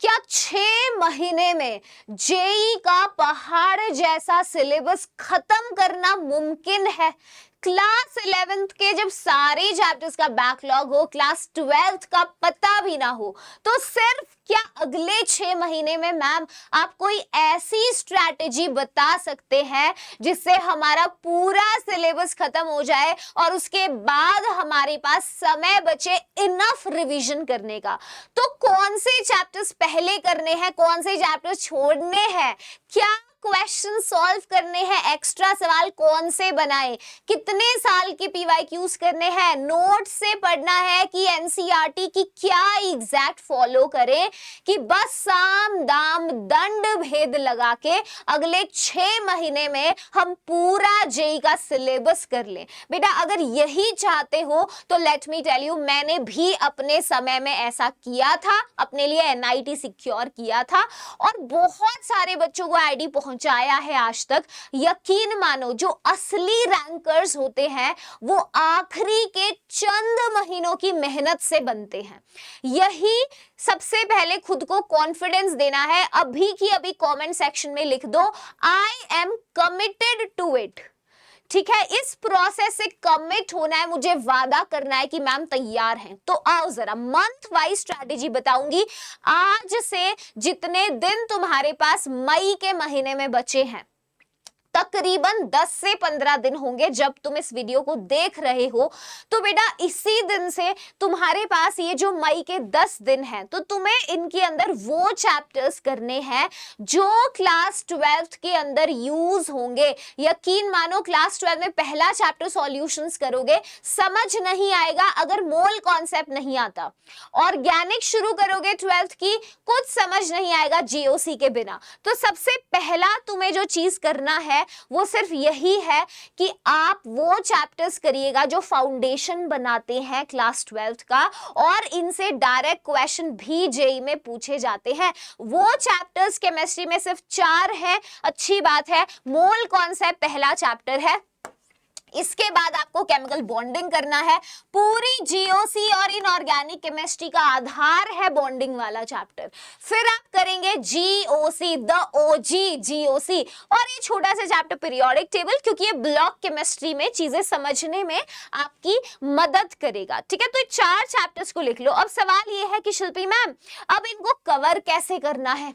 क्या 6 महीने में जेई का पहाड़ जैसा सिलेबस खत्म करना मुमकिन है? क्लास 11th के जब सारे चैप्टर्स का बैकलॉग हो, क्लास 12th का पता भी ना हो, तो सिर्फ क्या अगले 6 महीने में मैम आप कोई ऐसी स्ट्रैटेजी बता सकते हैं जिससे हमारा पूरा सिलेबस खत्म हो जाए और उसके बाद हमारे पास समय बचे इनफ रिवीजन करने का? तो कौन से चैप्टर्स पहले करने हैं, कौन से चैप्टर्स छोड़ने हैं, क्या क्वेश्चन सॉल्व करने हैं, एक्स्ट्रा सवाल कौन से बनाए, कितने साल के पीवाईक्यूज करने हैं, नोट से पढ़ना है कि एनसीईआरटी की, क्या एग्जैक्ट फॉलो करें कि बस साम दाम दंड भेद लगा के अगले 6 महीने में हम पूरा जेई का सिलेबस कर लें। बेटा अगर यही चाहते हो तो लेट मी टेल यू, मैंने भी अपने समय में ऐसा किया था, अपने लिए एनआईटी सिक्योर किया था और बहुत सारे बच्चों को आईडी पहुंचाया है आज तक। यकीन मानो जो असली रैंकर्स होते हैं वो आखिरी के चंद महीनों की मेहनत से बनते हैं। यही सबसे पहले खुद को कॉन्फिडेंस देना है। अभी की अभी कमेंट सेक्शन में लिख दो, I am committed to it. ठीक है, इस प्रोसेस से कमिट होना है, मुझे वादा करना है कि मैम तैयार हैं। तो आओ जरा मंथ वाइज स्ट्रैटेजी बताऊंगी। आज से जितने दिन तुम्हारे पास मई के महीने में बचे हैं, तकरीबन 10 से 15 दिन होंगे जब तुम इस वीडियो को देख रहे हो, तो बेटा इसी दिन से तुम्हारे पास ये जो मई के 10 दिन हैं, तो तुम्हें इनके अंदर वो चैप्टर्स करने हैं जो क्लास 12th के अंदर यूज होंगे। यकीन मानो क्लास 12 में पहला चैप्टर सॉल्यूशंस करोगे, समझ नहीं आएगा अगर मोल कॉन्सेप्ट नहीं आता। ऑर्गेनिक शुरू करोगे 12th की, कुछ समझ नहीं आएगा जीओसी के बिना। तो सबसे पहला तुम्हें जो चीज करना है वो सिर्फ यही है कि आप वो चैप्टर्स करिएगा जो फाउंडेशन बनाते हैं क्लास 12th का, और इनसे डायरेक्ट क्वेश्चन भी जेई में पूछे जाते हैं। वो चैप्टर्स केमिस्ट्री में सिर्फ 4 हैं, अच्छी बात है। मोल कॉन्सेप्ट पहला चैप्टर है, इसके बाद आपको केमिकल बॉन्डिंग करना है। पूरी जीओसी और इनऑर्गेनिक केमिस्ट्री का आधार है बॉन्डिंग वाला चैप्टर। फिर आप करेंगे जीओसी, द ओजी जीओसी, और ये छोटा सा चैप्टर पीरियोडिक टेबल, क्योंकि ये ब्लॉक केमिस्ट्री में चीजें समझने में आपकी मदद करेगा। ठीक है, तो 4 चैप्टर्स को लिख लो। अब सवाल ये है कि शिल्पी मैम अब इनको कवर कैसे करना है,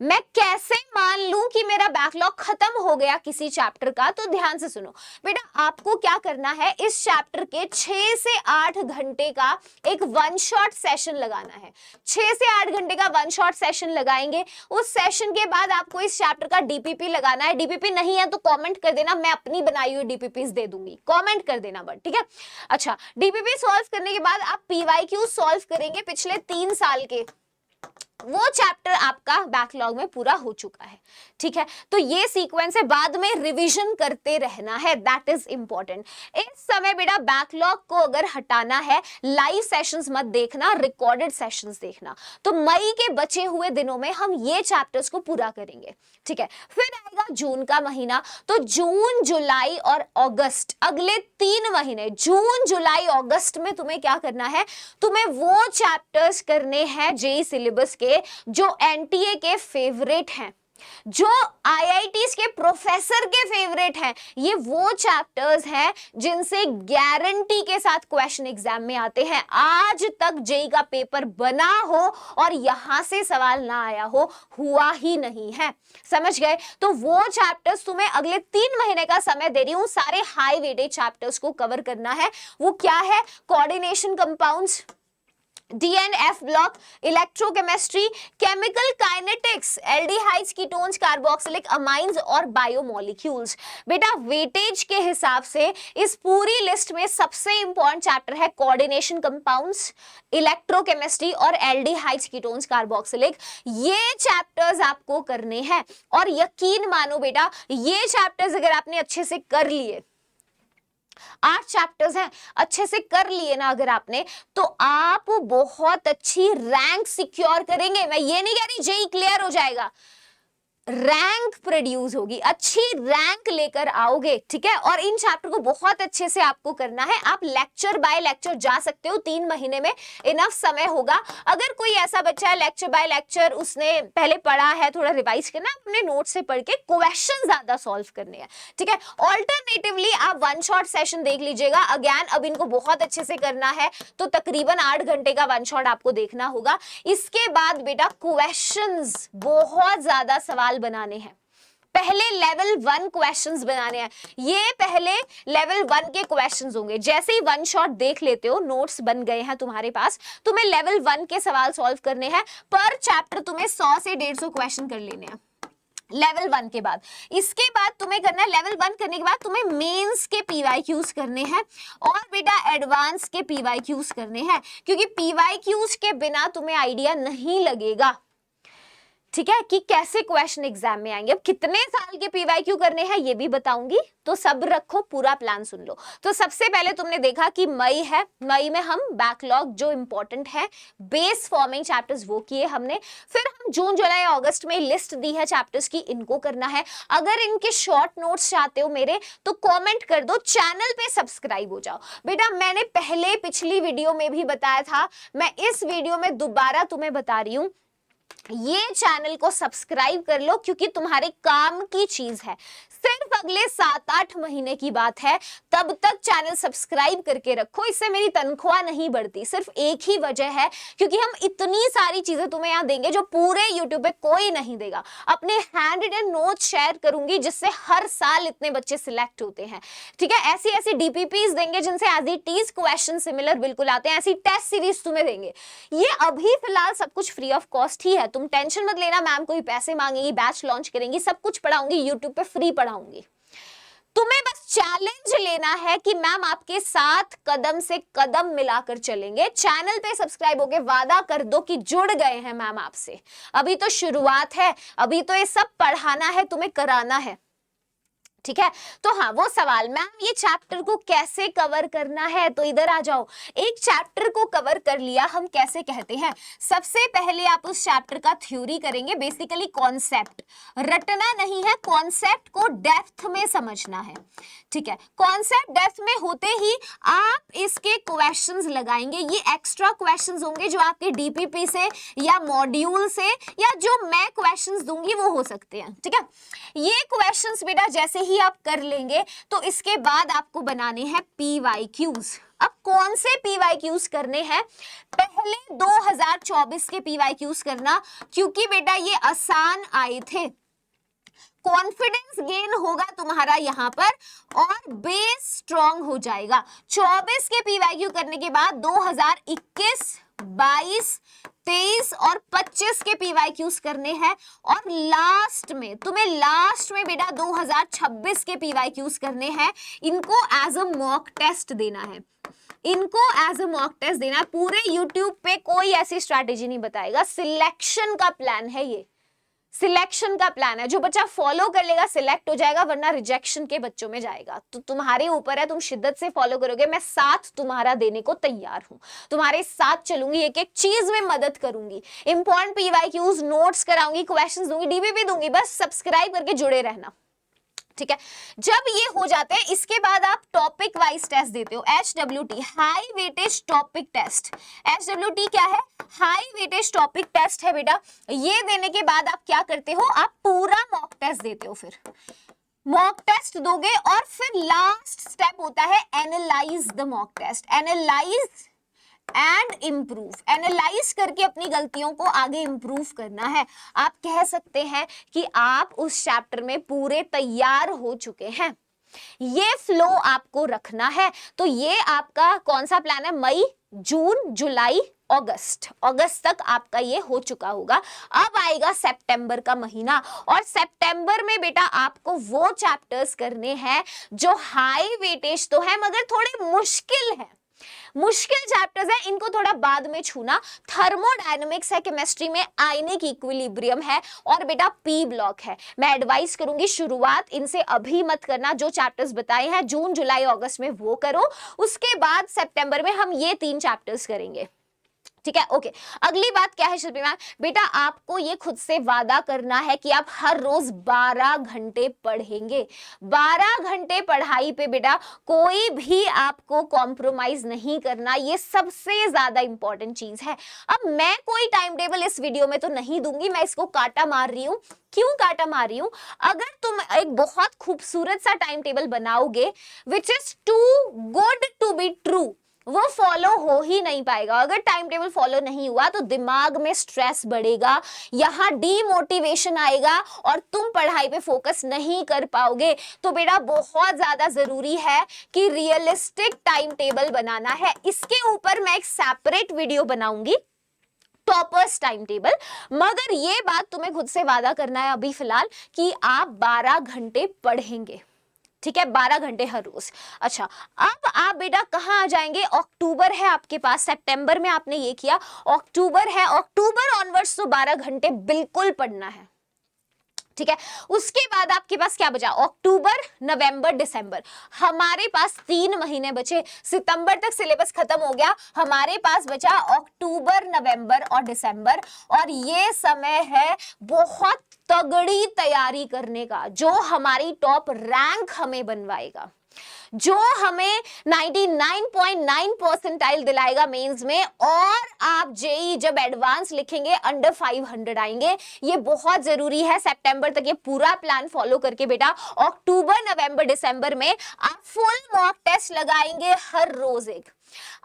मैं कैसे मान लूं कि मेरा बैकलॉग खत्म हो गया किसी चैप्टर का? तो ध्यान से सुनो बेटा, आपको क्या करना है, इस चैप्टर के 6 से 8 घंटे का एक वन शॉट सेशन लगाना है। 6 से 8 घंटे का वन शॉट सेशन लगाएंगे। उस सेशन के बाद आपको इस चैप्टर का डीपीपी लगाना है। डीपीपी नहीं है तो कमेंट कर देना, मैं अपनी बनाई हुई डीपीपीज दे दूंगी, कमेंट कर देना बट। ठीक है, अच्छा, डीपीपी सॉल्व करने के बाद आप पीवाईक्यू सॉल्व करेंगे पिछले 3 साल के। वो चैप्टर आपका बैकलॉग में पूरा हो चुका है। ठीक है, तो ये सीक्वेंस है, बाद में रिवीजन करते रहना है, दैट इज इंपॉर्टेंट। इस समय बेटा बैकलॉग को अगर हटाना है, लाइव सेशंस मत देखना, रिकॉर्डेड सेशंस देखना। तो मई के बचे हुए दिनों में हम ये चैप्टर्स को पूरा करेंगे। ठीक है, फिर आएगा जून का महीना। तो जून, जुलाई और अगस्त, अगले 3 महीने, जून, जुलाई, अगस्त में तुम्हें क्या करना है, तुम्हें वो चैप्टर्स करने हैं जेई सिलेबस के जो एनटीए के फेवरेट हैं, जो आईआईटीज के प्रोफेसर के फेवरेट हैं। ये वो चैप्टर्स हैं जिनसे गारंटी के साथ क्वेश्चन एग्जाम में आते हैं। आज तक जेई का पेपर बना हो और यहां से सवाल ना आया हो, हुआ ही नहीं है, समझ गए? तो वो चैप्टर्स तुम्हें अगले 3 महीने का समय दे रही हूं, सारे हाई वेटेज चैप्टर्स को कवर करना है। वो क्या है, coordination compounds, DNF block, electrochemistry, chemical kinetics, aldehydes, ketones, carboxylic amines और बायोमोलिक्यूल्स। बेटा वेटेज के हिसाब से इस पूरी लिस्ट में सबसे इंपॉर्टेंट चैप्टर है कोऑर्डिनेशन कंपाउंड्स, इलेक्ट्रोकेमिस्ट्री और एल्डिहाइड्स, कीटोन्स, कार्बोक्सिलिक। ये चैप्टर्स आपको करने हैं और यकीन मानो बेटा ये चैप्टर्स अगर आपने अच्छे से कर लिए, 8 चैप्टर्स हैं, अच्छे से कर लिए ना अगर आपने, तो आप बहुत अच्छी रैंक सिक्योर करेंगे। मैं ये नहीं कह रही जेई क्लियर हो जाएगा, रैंक प्रोड्यूस होगी, अच्छी रैंक लेकर आओगे, ठीक है। और इन चैप्टर को बहुत अच्छे से आपको करना है। आप लेक्चर बाय लेक्चर जा सकते हो, 3 महीने में इनफ समय होगा। अगर कोई ऐसा बच्चा है लेक्चर बाय लेक्चर उसने पहले पढ़ा है, थोड़ा रिवाइज करना, अपने नोट से पढ़ के क्वेश्चन ज्यादा सॉल्व करने हैं, ठीक है। ऑल्टरनेटिवली आप वन शॉट सेशन देख लीजिएगा। अगेन अब इनको बहुत अच्छे से करना है तो तकरीबन 8 घंटे का वन शॉट आपको देखना होगा। इसके बाद बेटा क्वेश्चंस, बहुत ज्यादा सवाल बनाने हैं। पहले लेवल 1 क्वेश्चंस बनाने हैं, ये पहले लेवल 1 के क्वेश्चंस होंगे। जैसे ही वन शॉट देख लेते हो, नोट्स बन गए हैं तुम्हारे पास, तुम्हें लेवल 1 के सवाल सॉल्व करने हैं। पर चैप्टर तुम्हें 100 से 150 क्वेश्चन कर लेने हैं लेवल 1 के बाद। इसके बाद तुम्हें करना है, लेवल 1 करने के बाद तुम्हें मेंस के पीवाईक्यूज करने हैं और बेटा एडवांस के पीवाईक्यूज करने हैं, क्योंकि पीवाईक्यूज के बिना तुम्हें आइडिया नहीं लगेगा, ठीक है, कि कैसे क्वेश्चन एग्जाम में आएंगे। अब कितने साल के पीवाईक्यू करने हैं ये भी बताऊंगी, तो सब रखो, पूरा प्लान सुन लो। तो सबसे पहले तुमने देखा कि मई है, मई में हम बैकलॉग जो इंपॉर्टेंट है बेस फॉर्मिंग चैप्टर्स वो किए हमने। फिर हम जून जुलाई अगस्त में लिस्ट दी है चैप्टर्स की, इनको करना है। अगर इनके शॉर्ट नोट्स चाहते हो मेरे तो कमेंट कर दो, चैनल पे सब्सक्राइब हो जाओ। बेटा मैंने पहले पिछली वीडियो में भी बताया था, मैं इस वीडियो में दोबारा तुम्हें बता रही हूं, ये चैनल को सब्सक्राइब कर लो, क्योंकि तुम्हारे काम की चीज है। सिर्फ अगले 7-8 महीने की बात है, तब तक चैनल सब्सक्राइब करके रखो। इससे मेरी तनख्वाह नहीं बढ़ती, सिर्फ एक ही वजह है, क्योंकि हम इतनी सारी चीजें तुम्हें यहाँ देंगे जो पूरे यूट्यूब पे कोई नहीं देगा। अपने हैंड रिटन नोट्स शेयर करूंगी जिससे हर साल इतने बच्चे सिलेक्ट होते हैं, ठीक है। ऐसी ऐसी डीपीपीज देंगे जिनसे as it is question similar बिल्कुल आते हैं, ऐसी टेस्ट सीरीज तुम्हें देंगे। ये अभी फिलहाल सब कुछ फ्री ऑफ कॉस्ट ही है, तुम टेंशन मत लेना मैम कोई पैसे मांगेगी, बैच लॉन्च करेंगी, सब कुछ पढ़ाऊंगी, यूट्यूब पे फ्री पढ़ाऊंगी। तुम्हें बस चैलेंज लेना है कि मैम आपके साथ कदम से कदम मिलाकर चलेंगे। चैनल पे सब्सक्राइब होके वादा कर दो कि जुड़ गए हैं मैम आपसे। अभी तो शुरुआत है, अभी तो ये सब पढ़ाना है, तुम्हें कराना है, ठीक है। तो हाँ, वो सवाल मैम ये चैप्टर को कैसे कवर करना है, तो इधर आ जाओ। एक चैप्टर को कवर कर लिया हम कैसे कहते हैं, सबसे पहले आप उस चैप्टर का थ्योरी करेंगे, बेसिकली कॉन्सेप्ट रटना नहीं है, कॉन्सेप्ट को डेप्थ में समझना है, ठीक है। कॉन्सेप्ट डेप्थ में होते ही आप इसके क्वेश्चंस लगाएंगे। ये एक्स्ट्रा क्वेश्चंस होंगे जो आपके डीपीपी से या मॉड्यूल से या जो मैं क्वेश्चंस दूंगी वो हो सकते हैं, ठीक है। ये क्वेश्चंस बेटा जैसे ही आप कर लेंगे तो इसके बाद आपको बनाने हैं पीवाईक्यूज। अब कौन से पीवाईक्यूज करने हैं, पहले 2024 के पीवाईक्यूज करना, क्योंकि बेटा ये आसान आए थे। कॉन्फिडेंस गेन होगा तुम्हारा यहाँ पर और बेस स्ट्रॉन्ग हो जाएगा। 24 के पीवाईक्यू करने के बाद 2021, 22, 23 और 25 के पीवाईक्यूज करने हैं और लास्ट में तुम्हें बेटा 2026 के पीवाईक्यूज करने हैं। इनको एज अ मॉक टेस्ट देना है, इनको एज अ मॉक टेस्ट देना। पूरे यूट्यूब पे कोई ऐसी स्ट्रैटेजी नहीं बताएगा, सिलेक्शन का प्लान है, ये सिलेक्शन का प्लान है। जो बच्चा फॉलो कर लेगा सिलेक्ट हो जाएगा, वरना रिजेक्शन के बच्चों में जाएगा। तो तुम्हारे ऊपर है, तुम शिद्दत से फॉलो करोगे, मैं साथ तुम्हारा देने को तैयार हूं, तुम्हारे साथ चलूंगी, एक एक चीज में मदद करूंगी, इंपॉर्टेंट पीवाईक्यूज नोट्स कराऊंगी, क्वेश्चंस दूंगी, डीबीपी दूंगी। बस सब्सक्राइब करके जुड़े रहना, ठीक है। जब ये हो जाते हैं इसके बाद आप टॉपिक वाइज टेस्ट देते हो, HWT high weightage topic test. HWT क्या है, हाई वेटेज टॉपिक टेस्ट है बेटा। ये देने के बाद आप क्या करते हो, आप पूरा मॉक टेस्ट देते हो। फिर मॉक टेस्ट दोगे और फिर लास्ट स्टेप होता है analyse the mock test, analyse and improve. Analyse करके अपनी गलतियों को आगे इम्प्रूव करना है। आप कह सकते हैं कि आप उस चैप्टर में पूरे तैयार हो चुके हैं। ये फ्लो आपको रखना है। तो ये आपका कौन सा प्लान है, मई, जून, जुलाई, अगस्त तक आपका ये हो चुका होगा। अब आएगा सितंबर का महीना और सितंबर में बेटा आपको वो चैप्टर्स करने हैं जो हाई वेटेज तो है मगर थोड़े मुश्किल है, मुश्किल चैप्टर्स है, इनको थोड़ा बाद में छूना। थर्मोडायनेमिक्स है, केमिस्ट्री में आयनिक इक्विलिब्रियम है और बेटा पी ब्लॉक है। मैं एडवाइस करूंगी शुरुआत इनसे अभी मत करना, जो चैप्टर्स बताए हैं जून, जुलाई, अगस्त में वो करो। उसके बाद सितंबर में हम ये 3 चैप्टर्स करेंगे, ठीक है, ओके। अगली बात क्या है शिल्पी मैम? बेटा आपको ये खुद से वादा करना है कि आप हर रोज 12 घंटे पढ़ेंगे। 12 घंटे पढ़ाई पे बेटा कोई भी आपको कॉम्प्रोमाइज नहीं करना, ये सबसे ज्यादा इंपॉर्टेंट चीज है। अब मैं कोई टाइम टेबल इस वीडियो में तो नहीं दूंगी, मैं इसको काटा मार रही हूं। क्यों काटा मार रही हूं? अगर तुम एक बहुत खूबसूरत सा टाइम टेबल बनाओगे which is too good to be true, वो फॉलो हो ही नहीं पाएगा। अगर टाइम टेबल फॉलो नहीं हुआ तो दिमाग में स्ट्रेस बढ़ेगा, यहां डीमोटिवेशन आएगा और तुम पढ़ाई पे फोकस नहीं कर पाओगे। तो बेटा बहुत ज्यादा जरूरी है कि रियलिस्टिक टाइम टेबल बनाना है। इसके ऊपर मैं एक सेपरेट वीडियो बनाऊंगी, टॉपर्स टाइम टेबल। मगर ये बात तुम्हें खुद से वादा करना है अभी फिलहाल कि आप 12 घंटे पढ़ेंगे, ठीक है, 12 घंटे हर रोज। अच्छा, अब आप बेटा कहां आ जाएंगे? अक्टूबर है आपके पास, सितंबर में आपने ये किया, अक्टूबर है, अक्टूबर ऑनवर्ड्स तो 12 घंटे बिल्कुल पढ़ना है, ठीक है। उसके बाद आपके पास क्या बचा? अक्टूबर, नवंबर, दिसंबर। हमारे पास 3 महीने बचे, सितंबर तक सिलेबस खत्म हो गया, हमारे पास बचा अक्टूबर, नवंबर और दिसंबर। और ये समय है बहुत तगड़ी तैयारी करने का, जो हमारी टॉप रैंक हमें बनवाएगा, जो हमें 99.9 परसेंटाइल दिलाएगा मेंस में, और आप जेई जब एडवांस लिखेंगे अंडर 500 आएंगे। ये बहुत जरूरी है। सितंबर तक ये पूरा प्लान फॉलो करके बेटा अक्टूबर, नवंबर, दिसंबर में आप फुल मॉक टेस्ट लगाएंगे हर रोज एक।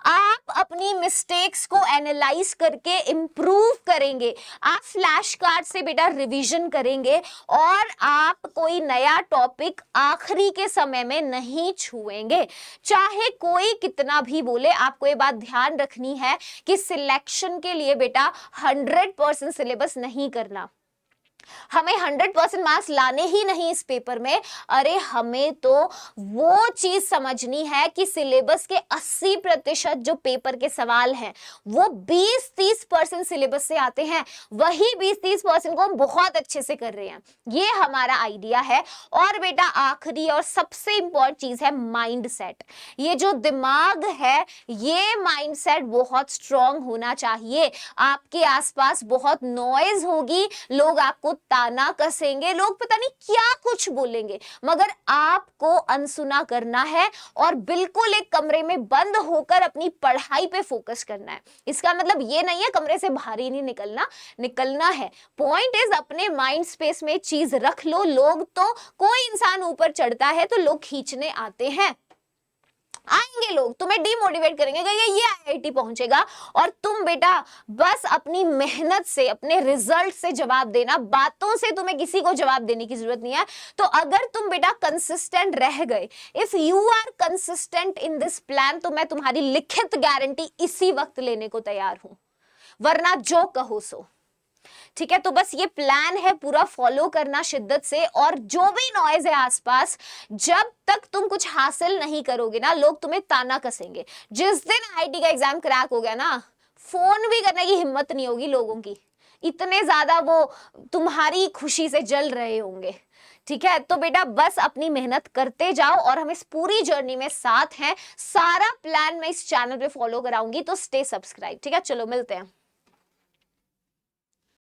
आप अपनी मिस्टेक्स को एनालाइज करके इंप्रूव करेंगे, आप फ्लैश कार्ड से बेटा रिवीजन करेंगे, और आप कोई नया टॉपिक आखिरी के समय में नहीं छुएंगे, चाहे कोई कितना भी बोले। आपको ये बात ध्यान रखनी है कि सिलेक्शन के लिए बेटा 100% सिलेबस नहीं करना, हमें 100% मार्क्स लाने ही नहीं इस पेपर में। अरे हमें तो वो चीज समझनी है कि सिलेबस के 80% जो पेपर के सवाल हैं वो 20-30% सिलेबस से आते हैं, वही 20-30% को हम बहुत अच्छे से कर रहे हैं। ये हमारा आइडिया है। और बेटा आखिरी और सबसे इंपॉर्टेंट चीज है माइंड सेट। ये जो दिमाग है, ये माइंड सेट बहुत स्ट्रांग होना चाहिए। आपके आसपास बहुत नॉइज होगी, लोग आपको ताना कसेंगे, लोग पता नहीं क्या कुछ बोलेंगे, मगर आपको अनसुना करना है और बिल्कुल एक कमरे में बंद होकर अपनी पढ़ाई पे फोकस करना है। इसका मतलब ये नहीं है कमरे से बाहर ही नहीं निकलना, निकलना है। पॉइंट इज अपने माइंड स्पेस में चीज रख लो। लोग तो, कोई इंसान ऊपर चढ़ता है तो लोग खींचने आते हैं, आएंगे लोग तुम्हें डिमोटिवेट करेंगे, कहेंगे ये आईआईटी पहुंचेगा, और तुम बेटा बस अपनी मेहनत से, अपने रिजल्ट से जवाब देना, बातों से तुम्हें किसी को जवाब देने की जरूरत नहीं है। तो अगर तुम बेटा कंसिस्टेंट रह गए, if you are consistent in this plan, तो मैं तुम्हारी लिखित गारंटी इसी वक्त लेने को तैयार हूं, वरना जो कहो सो, ठीक है। तो बस ये प्लान है, पूरा फॉलो करना शिद्दत से। और जो भी नॉइज है आसपास, जब तक तुम कुछ हासिल नहीं करोगे ना, लोग तुम्हें ताना कसेंगे। जिस दिन आईआईटी का एग्जाम क्रैक हो गया ना, फोन भी करने की हिम्मत नहीं होगी लोगों की, इतने ज्यादा वो तुम्हारी खुशी से जल रहे होंगे, ठीक है। तो बेटा बस अपनी मेहनत करते जाओ, और हम इस पूरी जर्नी में साथ हैं। सारा प्लान मैं इस चैनल पे फॉलो कराऊंगी, तो स्टे सब्सक्राइब, ठीक है। चलो मिलते हैं।